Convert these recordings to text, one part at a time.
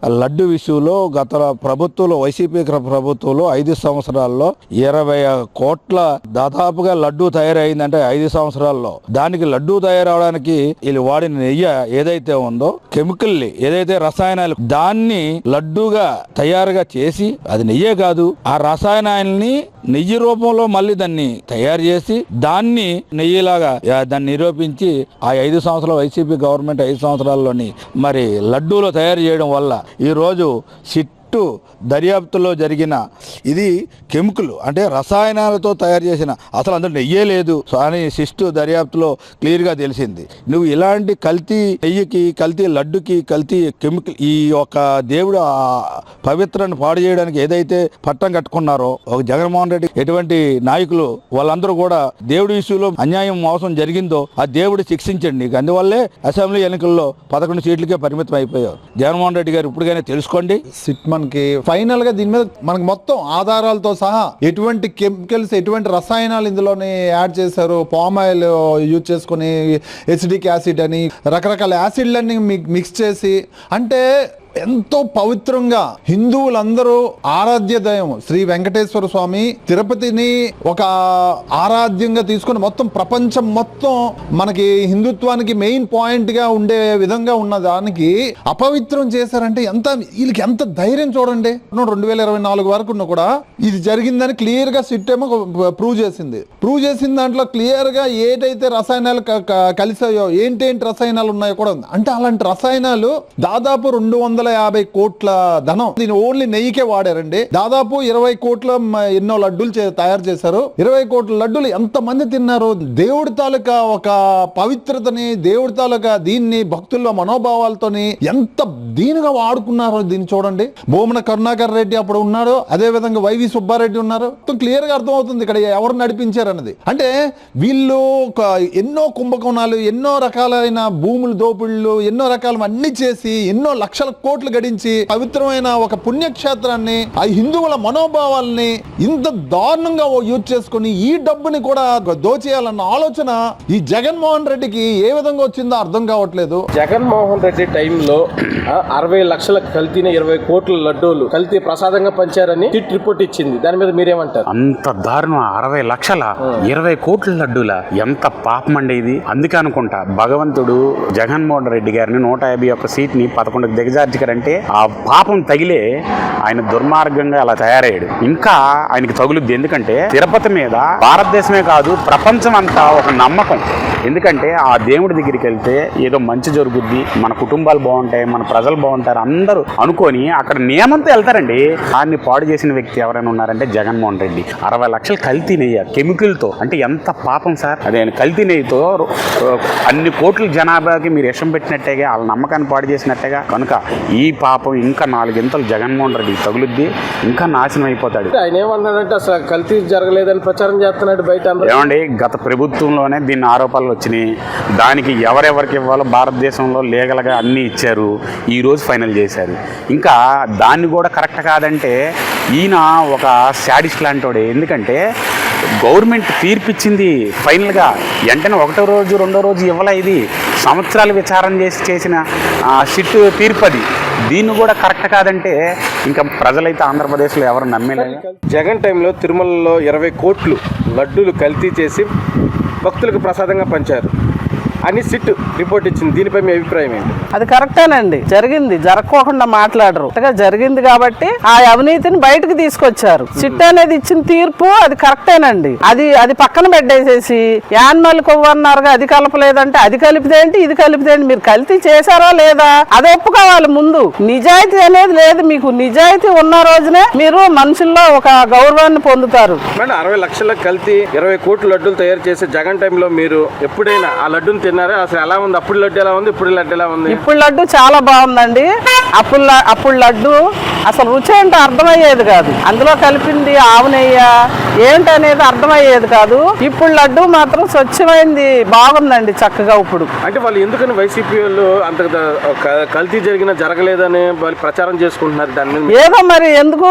లడ్డు విషయంలో గత ప్రభుత్వంలో వైసీపీ ప్రభుత్వంలో 5 సంవత్సరాల్లో 20 కోట్ల దాదాపుగా లడ్డు తయారైందంటే 5 సంవత్సరాల్లో. దానికి లడ్డు తయారవడానికి వీళ్ళు వాడిన నెయ్యి ఏదైతే ఉందో కెమికల్ ఏదైతే రసాయనాలు దాన్ని లడ్డుగా తయారుగా చేసి అది నెయ్యే కాదు ఆ రసాయనాల్ని నెయ్యి రూపంలో మళ్ళీ దాన్ని తయారు చేసి దాన్ని నెయ్యిలాగా దాన్ని నిరూపించి ఆ 5 సంవత్సరాల వైసీపీ గవర్నమెంట్ 5 సంవత్సరాల్లోని మరి లడ్డూలో తయారు చేయడం వల్ల ఈరోజు దర్యాప్తులో జరిగిన ఇది కెమికల్ అంటే రసాయనాలతో తయారు చేసిన అసలు అందులో నెయ్యే లేదు అని దర్యాప్తులో క్లియర్గా తెలిసింది. నువ్వు ఇలాంటి కల్తీ నెయ్యికి కల్తీ లడ్డుకి కల్తీ కెమికల్ ఈ యొక్క దేవుడు పవిత్రాన్ని పాడు చేయడానికి ఏదైతే పట్టం కట్టుకున్నారో ఒక జగన్మోహన్ రెడ్డి ఎటువంటి నాయకులు వాళ్ళందరూ కూడా దేవుడి విషయంలో అన్యాయం మోసం జరిగిందో ఆ దేవుడు శిక్షించండి. నీకు అందువల్లే అసెంబ్లీ ఎన్నికల్లో 11 సీట్లకే పరిమితం అయిపోయారు. జగన్మోహన్ రెడ్డి గారు ఇప్పటికైనా తెలుసుకోండి. మనకి ఫైనల్ గా దీని మీద మనకి మొత్తం ఆధారాలతో సహా ఎటువంటి కెమికల్స్ ఎటువంటి రసాయనాలు ఇందులోనే యాడ్ చేశారు, పామ్ ఆయిల్ యూజ్ చేసుకుని ఎసిడిక్ యాసిడ్ అని రకరకాల యాసిడ్లన్నీ మిక్స్ చేసి అంటే ఎంతో పవిత్రంగా హిందువులందరూ ఆరాధ్య దైవం శ్రీ వెంకటేశ్వర స్వామి తిరుపతిని ఒక ఆరాధ్యంగా తీసుకుని మొత్తం ప్రపంచం మొత్తం మనకి హిందుత్వానికి మెయిన్ పాయింట్ గా ఉండే విధంగా ఉన్న దానికి అపవిత్రం చేశారంటే వీళ్ళకి ఎంత ధైర్యం చూడండి. 2024 వరకు కూడా ఇది జరిగిందని క్లియర్ గా సిట్ ఏమో ప్రూవ్ చేసిన దాంట్లో క్లియర్ గా ఏదైతే రసాయనాలు కలిసాయో ఏంటేంటి రసాయనాలు ఉన్నాయో కూడా ఉంది. అంటే అలాంటి రసాయనాలు దాదాపు 250 కోట్ల ధనం దీని ఓన్లీ నెయ్యికే వాడారండి. దాదాపు 20 కోట్ల ఎన్నో లడ్డూలు తయారు చేశారు. 20 కోట్ల లడ్డూలు ఎంత మంది తిన్నారు? దేవుడి తాలూకా ఒక పవిత్రతని దేవుడి తాలూకా దీన్ని భక్తుల్లో మనోభావాలతోని ఎంత దీనిగా వాడుకున్నారో దీన్ని చూడండి. భూమన కరుణాకర్ రెడ్డి అప్పుడు ఉన్నారు, అదే విధంగా వైవి సుబ్బారెడ్డి ఉన్నారు. క్లియర్ గా అర్థమవుతుంది ఇక్కడ ఎవరు నడిపించారన్నది. అంటే వీళ్ళు ఎన్నో కుంభకోణాలు ఎన్నో రకాలైన భూములు దోపిళ్ళు ఎన్నో రకాలు అన్ని చేసి ఎన్నో లక్షల కోట్లు గడించి పవిత్రమైన ఒక పుణ్యక్షేత్రాన్ని ఆ హిందువుల మనోభావాల్ని ఇంత దారుణంగా యూజ్ చేసుకుని ఈ డబ్బుని కూడా దోచేయాలన్న ఆలోచన ఈ జగన్మోహన్ రెడ్డికి ఏ విధంగా వచ్చిందో అర్థం కావట్లేదు. జగన్మోహన్ రెడ్డి టైంలో 60 లక్షల కల్తీన 20 కోట్ల లడ్డూలు కల్తీ ప్రసాదంగా పంచారని టిట్ రిపోర్ట్ ఇచ్చింది. దాని మీద మీరేమంటారు? అంత దారుణం 60 లక్షల 20 కోట్ల లడ్డూల ఎంత పాపం అండి ఇది. అందుకే అనుకుంటా భగవంతుడు జగన్మోహన్ రెడ్డి గారిని 151 సీట్ని 11కి దిగజార్చారంటే ఆ పాపం తగిలే ఆయన దుర్మార్గంగా అలా తయారయ్యాడు. ఇంకా ఆయనకి తగులుద్ది. ఎందుకంటే తిరుపతి మీద భారతదేశమే కాదు ప్రపంచం అంతా ఒక నమ్మకం. ఎందుకంటే ఆ దేవుడి దగ్గరికి వెళ్తే ఏదో మంచి జరుగుద్ది, మన కుటుంబాలు బాగుంటాయి, మన ప్రజలు బాగుంటారు అందరూ అనుకొని అక్కడ నియమంతో వెళ్తారండి. దాన్ని పాడు చేసిన వ్యక్తి ఎవరైనా ఉన్నారంటే జగన్మోహన్ రెడ్డి. 60 లక్షలు కల్తీ నెయ్యి కెమికల్తో అంటే ఎంత పాపం సార్. అదే కల్తీ నెయ్యితో అన్ని కోట్ల జనాభాకి మీరు విషం పెట్టినట్టేగా వాళ్ళ నమ్మకాన్ని పాడు చేసినట్టేగా. కనుక ఈ పాపం ఇంకా 4 గింతలు జగన్మోహన్ రెడ్డి తగులుద్ది, ఇంకా నాశనం అయిపోతాడు. ఆయన ఏమన్నాడంటే అసలు కల్తీ జరగలేదని ప్రచారం చేస్తున్నాడు బయట. ఏమండి గత ప్రభుత్వంలోనే దీన్ని ఆరోపణలు వచ్చినాయి. దానికి ఎవరెవరికి ఇవ్వాలో భారతదేశంలో లీగల్గా అన్నీ ఇచ్చారు. ఈరోజు ఫైనల్ చేశారు. ఇంకా దాన్ని కూడా కరెక్ట్ కాదంటే ఈయన ఒక శాడిస్ట్ లాంటోడే. ఎందుకంటే గవర్నమెంట్ తీర్పిచ్చింది ఫైనల్గా వెంటనే 1వ రోజు 2వ రోజు ఇవ్వలే. ఇది సంవత్సరాలు విచారణ చేసిన సిట్ తీర్పది. దీన్ని కూడా కరెక్ట్ కాదంటే ఇంకా ప్రజలైతే ఆంధ్రప్రదేశ్లో ఎవరు నమ్మేలేదు. జగన్ టైంలో తిరుమలలో 20 కోట్లు లడ్డూలు కల్తీ చేసి భక్తులకు ప్రసాదంగా పంచారు అని సిట్ రిపోర్ట్ ఇచ్చింది. దీనిపై మీ అభిప్రాయం ఏంటి? అది కరెక్టేనండి. జరిగింది, జరగకోకుండా మాట్లాడరు. జరిగింది కాబట్టి ఆ అవినీతిని బయటకు తీసుకొచ్చారు. సిట్ అనేది ఇచ్చిన తీర్పు అది కరెక్టేనండి. అది పక్కన పెట్టేసేసి యాన్మల్ కొవ్వన్నారుగా అది కలపలేదంటే అది కలిపితేంటి ఇది కలిపితేంటి. మీరు కల్తీ చేశారా లేదా అది ఒప్పుకోవాలి ముందు. నిజాయితీ అనేది లేదు. మీకు నిజాయితీ ఉన్న రోజునే మీరు మనుషుల్లో ఒక గౌరవాన్ని పొందుతారు. 60 లక్షల కల్తీ 20 కోట్ల లడ్డూలు తయారు చేసే జగన్ టైంలో మీరు ఎప్పుడైనా ఆ లడ్డూని తిన్నారా? అసలు ఎలా ఉంది? అప్పుడు లడ్డు ఎలా ఉంది, ఇప్పుడు లడ్డు ఎలా ఉంది? ఇప్పుడు లడ్డు చాలా బాగుందండి. అప్పుడు లడ్డు అసలు రుచి అంటే అర్థమయ్యేది కాదు. అందులో కలిపింది ఆవు నెయ్యి, ఏంటనేది అర్థమయ్యేది కాదు. ఇప్పుడు లడ్డు మాత్రం స్వచ్ఛమైంది, బాగుందండి చక్కగా. ఇప్పుడు అంటే వాళ్ళు ఎందుకని వైసీపీ వాళ్ళు అంత కల్తీ జరగలేదని వాళ్ళు ప్రచారం చేసుకుంటున్నారు దాని మీద? ఏదో మరి ఎందుకు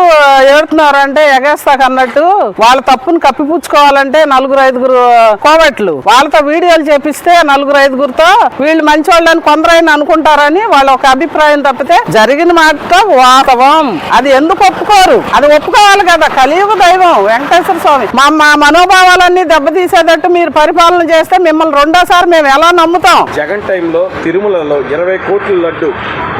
ఏడుతున్నారు అంటే ఎగేస్తాక అన్నట్టు వాళ్ళ తప్పును కప్పిపుచ్చుకోవాలంటే 4-5 కోవట్లు వాళ్ళతో వీడియోలు చేపిస్తే 4-5 వీళ్ళు మంచి వాళ్ళని కొందరైనా అనుకుంటారని వాళ్ళ ఒక అభిప్రాయం తప్పితే జరిగిన మాట వాస్తవం. అది ఎందుకు ఒప్పుకోరు? అది ఒప్పుకోవాలి కదా. కలియుగ దైవం వెంకటేశ్వర స్వామి మా మనోభావాలన్నీ దెబ్బతీసేటట్టు మీరు పరిపాలన చేస్తే మిమ్మల్ని రెండోసారి మేము ఎలా నమ్ముతాం? జగన్ టైంలో తిరుమలలో 20 కోట్ల లడ్డు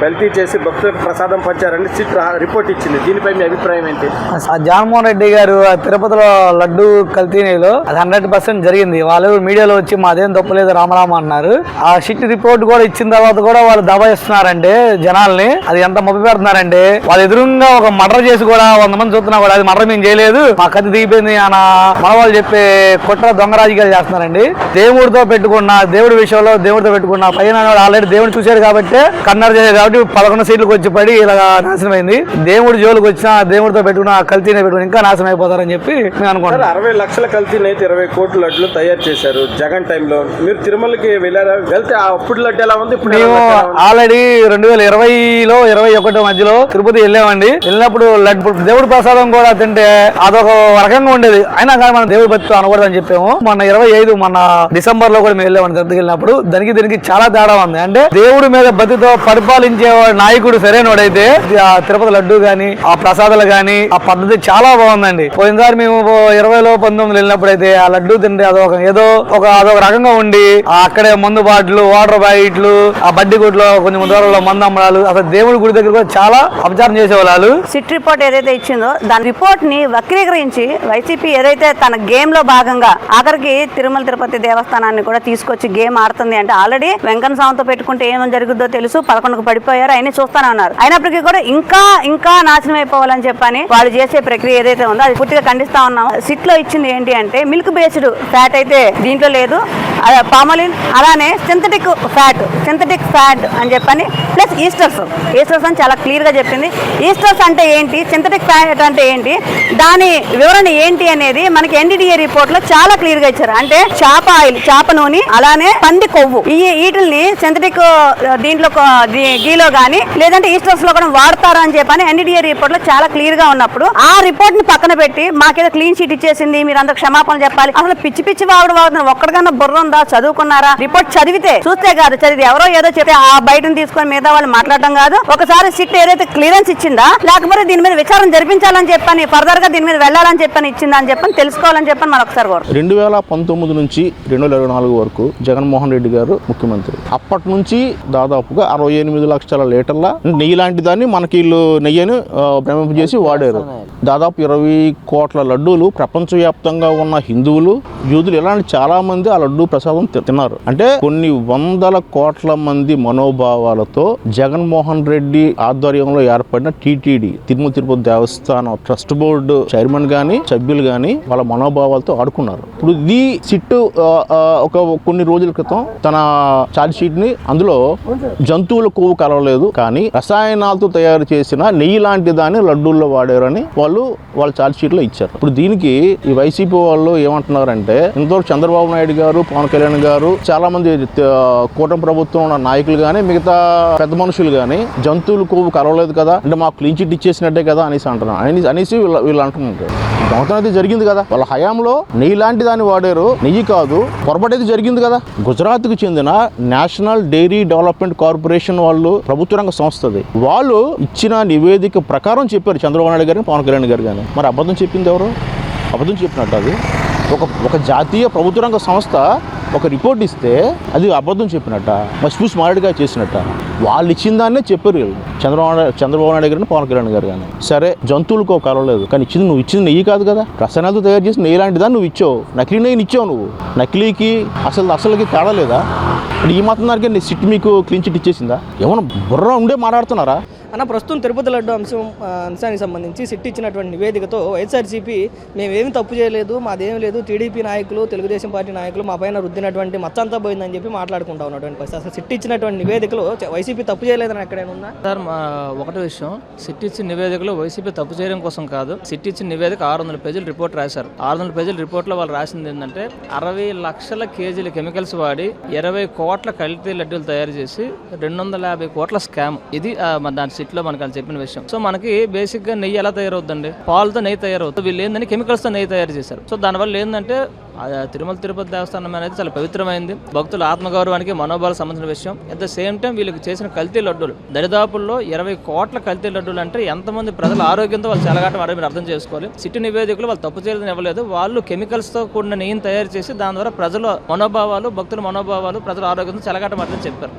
కల్తీ చేసి భక్తులకు ప్రసాదం పంచారని సిట్ రిపోర్ట్ ఇచ్చింది. దీనిపై మీ అభిప్రాయం ఏంటి? జగన్మోహన్ రెడ్డి గారు తిరుపతిలో లడ్డు కల్తీలో అది 100% జరిగింది. వాళ్ళు మీడియాలో వచ్చి మాదేం తప్పలేదు రామరామ అన్నారు. ఆ సిట్ రిపోర్ట్ కూడా ఇచ్చిన తర్వాత కూడా వాళ్ళు దబాయిస్తున్నారంటే జనాల్ని. అది ఎంత మొప్పి పెడుతున్నారంటే వాళ్ళు ఎదురుగా ఒక మర్డర్ చేసి కూడా 100 మంది చూస్తున్నా కూడా అది మర్డర్ మేము చేయలేదు, మా కత్తి దిగిపోయింది అన్న మన వాళ్ళు చెప్పే కుట్ర దొంగ రాజకీయాలు చేస్తున్నారండి. దేవుడితో పెట్టుకున్న దేవుడి విషయంలో దేవుడితో పెట్టుకున్న పైన ఆల్రెడీ దేవుడు చూశాడు కాబట్టి కన్నర్ చేశాడు కాబట్టి 11 సీట్లకు వచ్చి పడి ఇలా నాశనం అయింది. దేవుడి జోలికి వచ్చినా దేవుడితో పెట్టుకున్న కల్తీనే పెట్టుకుని ఇంకా నాశనం అయిపోతారని చెప్పి మేము అనుకుంటాం. 60 లక్షల కల్తీని అయితే 20 కోట్ల లడ్లు తయారు చేశారు జగన్ టైంలో. మీరు తిరుమలకి వెళ్ళారా? వెళ్తే అప్పుడు లడ్డు ఎలా ఉంది? ఇప్పుడు మేము ఆల్రెడీ 2020లో 21 మధ్యలో తిరుపతి వెళ్ళామండి. వెళ్ళినప్పుడు లడ్డు దేవుడి ప్రసాదం కూడా తింటే అదొక రకంగా ఉండేది. అయినా కానీ మనం దేవుడి భక్తులు అనకూడదు అని చెప్పాము. మొన్న డిసెంబర్ లో కూడా మేము వెళ్ళామండి తిరుపతికి. వెళ్ళినప్పుడు దీనికి చాలా తేడా ఉంది. అంటే దేవుడి మీద భక్తితో పరిపాలించే నాయకుడు సరైనడైతే ఆ తిరుపతి లడ్డు గాని ఆ ప్రసాదాలు గాని ఆ పద్ధతి చాలా బాగుందండి. పోయినసారి మేము 20లో 19 వెళ్ళినప్పుడు అయితే ఆ లడ్డు తింటే అదొక రకంగా ఉండి అక్కడే మందు బాటిల్ వాటర్ ప్యాకెట్లు ఆ బడ్డీ గుడ్లో కొంచెం దూరంలో మందు అమ్మడాలు అసలు దేవుడి గుడి దగ్గర కూడా చాలా అపచారం చేసేవాళ్ళు. సిట్ రిపోర్ట్ ఏదైతే ఇచ్చిందో దాని రిపోర్ట్ ని వక్రీకరించి వైసీపీ ఏదైతే తన గేమ్ లో భాగంగా ఆఖరికి తిరుపతి దేవస్థానాన్ని కూడా తీసుకొచ్చి గేమ్ ఆడుతుంది అంటే ఆల్రెడీ వెంకన్న స్వామితో పెట్టుకుంటే ఏమని జరుగుద్దో తెలుసు. 11కు పడిపోయారు, అయినా చూస్తానే ఉన్నారు. అయినప్పటికీ కూడా ఇంకా నాశనం అయిపోవాలని చెప్పని వాళ్ళు చేసే ప్రక్రియ ఏదైతే ఉందో అది పూర్తిగా ఖండిస్తా ఉన్నాం. సిట్ లో ఇచ్చింది ఏంటి అంటే మిల్క్ బేస్డ్ ఫ్యాట్ అయితే దీంట్లో లేదు, పామోలిన్ అలానే సింథటిక్ ఫ్యాట్ అని చెప్పని ప్లస్ ఈస్టర్స్ అని చాలా క్లియర్ గా చెప్పింది. ఈస్టర్స్ అంటే ఏంటి, సింథటిక్ ఫ్యాట్ అంటే ఏంటి, దాని వివరణ ఏంటి అనేది మనకి NDDA రిపోర్ట్ లో చాలా క్లియర్ గా ఇచ్చారు. అంటే చేప ఆయిల్, చేప నూనె అలానే పంది కొవ్వు వీటిని సింథటిక్ దీంట్లో గీలో గానీ లేదంటే ఈస్టర్స్ లో కూడా వాడతారు అని చెప్పని NDDA రిపోర్ట్ లో చాలా క్లియర్ గా ఉన్నప్పుడు ఆ రిపోర్ట్ ని పక్కన పెట్టి మాకేదో క్లీన్ షీట్ ఇచ్చేసింది మీరు అందరు క్షమాపణలు చెప్పాలి. అసలు పిచ్చి వాడుతున్నారు. ఒక్కడికన్నా బుర్ర ఉందా, చదువుకున్నారా? రిపోర్ట్ చదివితే చూస్తే కాదు, చదివి ఎవరో ఏదో చెప్తే ఆ బయటను తీసుకొని మీద వాళ్ళు మాట్లాడడం కాదు. ఒకసారి సిట్ ఏదైతే క్లియరెన్స్ ఇచ్చిందా లేకపోతే దీని మీద విచారణ జరిపించాలని చెప్పని ఫర్దర్ గా దీని మీద వెళ్ళాలని చెప్పని ఇచ్చిందా అని చెప్పని తెలుసుకోవాలని చెప్పని మనం ఒకసారి 2019 నుంచి 2024 వరకు జగన్మోహన్ రెడ్డి గారు ముఖ్యమంత్రి. అప్పటి నుంచి దాదాపుగా 68 లక్షల లీటర్ల నెయ్యి లాంటి దాన్ని మనకి వీళ్ళు నెయ్యిని చేసి వాడారు. దాదాపు 20 కోట్ల లడ్డూలు ప్రపంచవ్యాప్తంగా ఉన్న హిందువులు, యూదులు ఇలాంటి చాలా మంది ఆ లడ్డూ ప్రసాదం తిన్నారు. అంటే కొన్ని వందల కోట్ల మంది మనోభావాలతో జగన్మోహన్ రెడ్డి ఆధ్వర్యంలో ఏర్పడిన TTD తిరుపతి దేవస్థానం ట్రస్ట్ బోర్డు చైర్మన్ గాని సభ్యులు గాని వాళ్ళ మనోభావాలతో ఆడుకున్నారు. ఇప్పుడు ఇది సిట్టు కొన్ని రోజుల క్రితం తన ఛార్జ్ షీట్ ని అందులో జంతువుల కొవ్వు కలవలేదు కానీ రసాయనాలతో తయారు చేసిన నెయ్యి లాంటి దాన్ని లడ్డూల్లో వాడారని వాళ్ళ ఛార్జ్ షీట్ లో ఇచ్చారు. ఇప్పుడు దీనికి ఈ వైసీపీ వాళ్ళు ఏమంటున్నారంటే ఇంతవరకు చంద్రబాబు నాయుడు గారు, పవన్ కళ్యాణ్ గారు, చాలా మంది కూటమి ప్రభుత్వం ఉన్న నాయకులు గానీ మిగతా పెద్ద మనుషులు గానీ జంతువుల కొవ్వు కలవలేదు కదా అంటే మాకు క్లీన్ చిట్ ఇచ్చేసినట్టే కదా అనేసి అంటున్నారు. అనేసి వీళ్ళు అంటున్నారు. దొంగతనం అయితే జరిగింది కదా, వాళ్ళ హయాంలో నెయ్యి లాంటి దాన్ని వాడారు, నెయ్యి కాదు, పొరపాటు అయితే జరిగింది కదా. గుజరాత్కు చెందిన నేషనల్ డైరీ డెవలప్మెంట్ కార్పొరేషన్ వాళ్ళు ప్రభుత్వ రంగ సంస్థది. వాళ్ళు ఇచ్చిన నివేదిక ప్రకారం చెప్పారు చంద్రబాబు నాయుడు గారిని, పవన్ కళ్యాణ్ గారు కానీ. మరి అబద్ధం చెప్పింది ఎవరు? అబద్ధం చెప్పినట్టు అది ఒక జాతీయ ప్రభుత్వ రంగ సంస్థ ఒక రిపోర్ట్ ఇస్తే అది అబద్ధం చెప్పినట్ట, మసిపూసి మారేడుగా చేసినట్ట. వాళ్ళు ఇచ్చిన దాన్నే చెప్పారు వీళ్ళు, చంద్రబాబు నాయుడు గారిని, పవన్ కళ్యాణ్ గారు కానీ. సరే జంతువులకు కలవలేదు కానీ నువ్వు ఇచ్చింది నెయ్యి కాదు కదా, రసాయనాలతో తయారు చేసి నెయ్యి లాంటి దాన్ని నువ్వు ఇచ్చావు, నకిలీ నెయ్యిని ఇచ్చావు. నువ్వు నకిలీకి అసలుకి తేడా లేదా? ఈ మాత్రం దానికి సిట్ మీకు క్లీన్ చిట్ ఇచ్చేసిందా? ఏమన్నా బుర్ర ఉండే మాట్లాడుతున్నారా? అన్న ప్రస్తుతం తిరుపతి లడ్డు అంశానికి సంబంధించి సిట్ ఇచ్చినటువంటి నివేదికతో వైఎస్ఆర్సీపీ మేమేమి తప్పు చేయలేదు, మాదేం లేదు, టీడీపీ నాయకులు తెలుగుదేశం పార్టీ నాయకులు మా పైన రుద్దినటువంటి మచ్చంతా పోయిందని చెప్పి మాట్లాడుకుంటా ఉన్నటువంటి పరిస్థితి. అసలు సిట్ ఇచ్చినటువంటి నివేదికలో వైసీపీ తప్పు చేయలేదని ఎక్కడైనా ఉందా? సార్ ఒకటి విషయం, సిట్ ఇచ్చిన నివేదికలో వైసీపీ తప్పు చేయడం కోసం కాదు. సిట్ ఇచ్చిన నివేదిక 600 పేజీల రిపోర్ట్ రాశారు. 600 పేజీల రిపోర్ట్లో వాళ్ళు రాసింది ఏంటంటే 60 లక్షల కేజీల కెమికల్స్ వాడి 20 కోట్ల కల్తీ లడ్డూలు తయారు చేసి 250 కోట్ల స్కామ్. ఇది దాని సిట్ లో మనకు అని చెప్పిన విషయం. సో మనకి బేసిక్ గా నెయ్యి ఎలా తయారవుతుందండి? పాలతో నెయ్యి తయారవుతుంది. వీళ్ళు ఏందని కెమికల్స్ తో నెయ్యి తయారు చేశారు. సో దానివల్ల ఏంటంటే తిరుమల తిరుపతి దేవస్థానం అనేది చాలా పవిత్రమైంది, భక్తుల ఆత్మగౌరవానికి మనోభావాలకు సంబంధించిన విషయం. అట్ ద సేమ్ టైం వీళ్ళకి చేసిన కల్తీ లడ్డూలు దరిదాపుల్లో 20 కోట్ల కల్తీ లడ్డూలు అంటే ఎంతమంది ప్రజల ఆరోగ్యంతో వాళ్ళు చెలగాటం మీరు అర్థం చేసుకోవాలి. సిటీ నివేదికలు వాళ్ళు తప్పు చేయలేదని ఇవ్వలేదు. వాళ్ళు కెమికల్స్ తో కూడిన నెయ్యిని తయారు చేసి దాని ద్వారా ప్రజల మనోభావాలు, భక్తుల మనోభావాలు, ప్రజల ఆరోగ్యంతో చెలగాటం చెప్పారు.